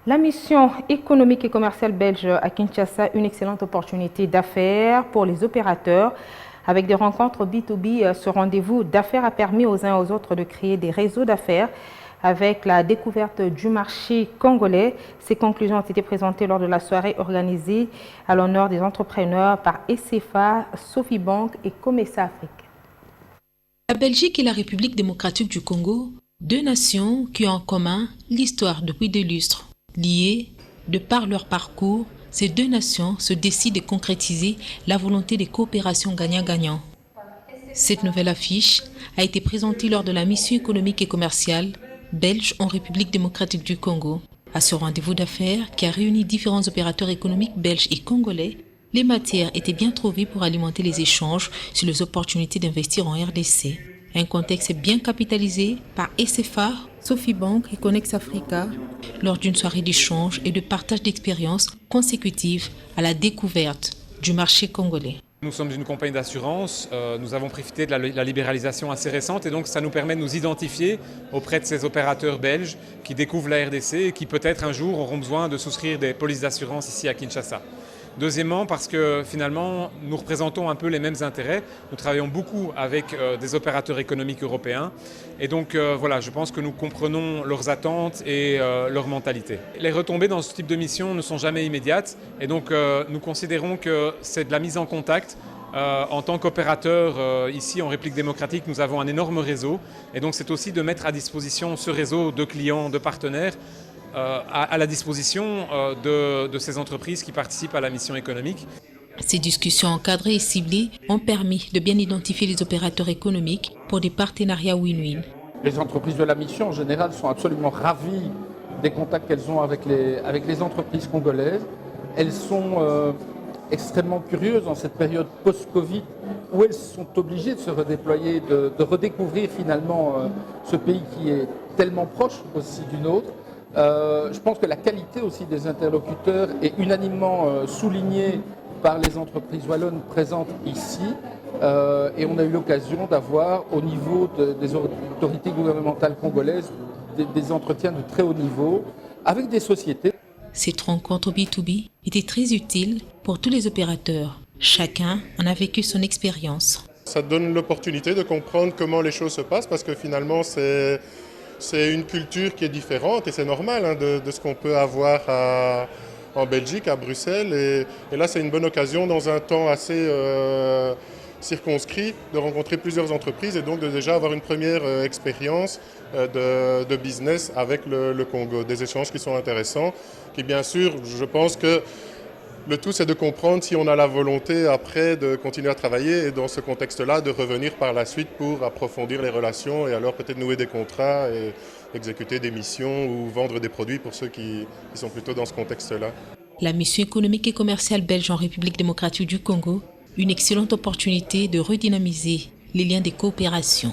La mission économique et commerciale belge à Kinshasa, une excellente opportunité d'affaires pour les opérateurs. Avec des rencontres B2B, ce rendez-vous d'affaires a permis aux uns et aux autres de créer des réseaux d'affaires avec la découverte du marché congolais. Ces conclusions ont été présentées lors de la soirée organisée à l'honneur des entrepreneurs par ECFA, Sofibank et Comesa Afrique. La Belgique et la République démocratique du Congo, deux nations qui ont en commun l'histoire depuis des lustres. Liées, de par leur parcours, ces deux nations se décident de concrétiser la volonté de coopération gagnant-gagnant. Cette nouvelle affiche a été présentée lors de la mission économique et commerciale belge en République démocratique du Congo. À ce rendez-vous d'affaires qui a réuni différents opérateurs économiques belges et congolais, les matières étaient bien trouvées pour alimenter les échanges sur les opportunités d'investir en RDC. Un contexte bien capitalisé par ECFA, Sofibank et Conex Africa lors d'une soirée d'échange et de partage d'expériences consécutives à la découverte du marché congolais. Nous sommes une compagnie d'assurance, nous avons profité de la libéralisation assez récente et donc ça nous permet de nous identifier auprès de ces opérateurs belges qui découvrent la RDC et qui peut-être un jour auront besoin de souscrire des polices d'assurance ici à Kinshasa. Deuxièmement, parce que finalement, nous représentons un peu les mêmes intérêts. Nous travaillons beaucoup avec des opérateurs économiques européens. Et donc, voilà, je pense que nous comprenons leurs attentes et leur mentalité. Les retombées dans ce type de mission ne sont jamais immédiates. Et donc, nous considérons que c'est de la mise en contact. En tant qu'opérateur, ici en République démocratique, nous avons un énorme réseau. Et donc, c'est aussi de mettre à disposition ce réseau de clients, de partenaires, à la disposition de ces entreprises qui participent à la mission économique. Ces discussions encadrées et ciblées ont permis de bien identifier les opérateurs économiques pour des partenariats win-win. Les entreprises de la mission en général sont absolument ravies des contacts qu'elles ont avec les entreprises congolaises. Elles sont extrêmement curieuses en cette période post-Covid où elles sont obligées de se redéployer, de redécouvrir finalement ce pays qui est tellement proche aussi du nôtre. Je pense que la qualité aussi des interlocuteurs est unanimement soulignée par les entreprises wallonnes présentes ici et on a eu l'occasion d'avoir au niveau des autorités gouvernementales congolaises des entretiens de très haut niveau avec des sociétés. Cette rencontre B2B était très utile pour tous les opérateurs. Chacun en a vécu son expérience. Ça donne l'opportunité de comprendre comment les choses se passent parce que finalement c'est une culture qui est différente et c'est normal de ce qu'on peut avoir en Belgique, à Bruxelles. Et là, c'est une bonne occasion, dans un temps assez circonscrit, de rencontrer plusieurs entreprises et donc de déjà avoir une première expérience de business avec le Congo. Des échanges qui sont intéressants, qui bien sûr, je pense que le tout, c'est de comprendre si on a la volonté après de continuer à travailler et dans ce contexte-là, de revenir par la suite pour approfondir les relations et alors peut-être nouer des contrats et exécuter des missions ou vendre des produits pour ceux qui sont plutôt dans ce contexte-là. La mission économique et commerciale belge en République démocratique du Congo, une excellente opportunité de redynamiser les liens de coopération.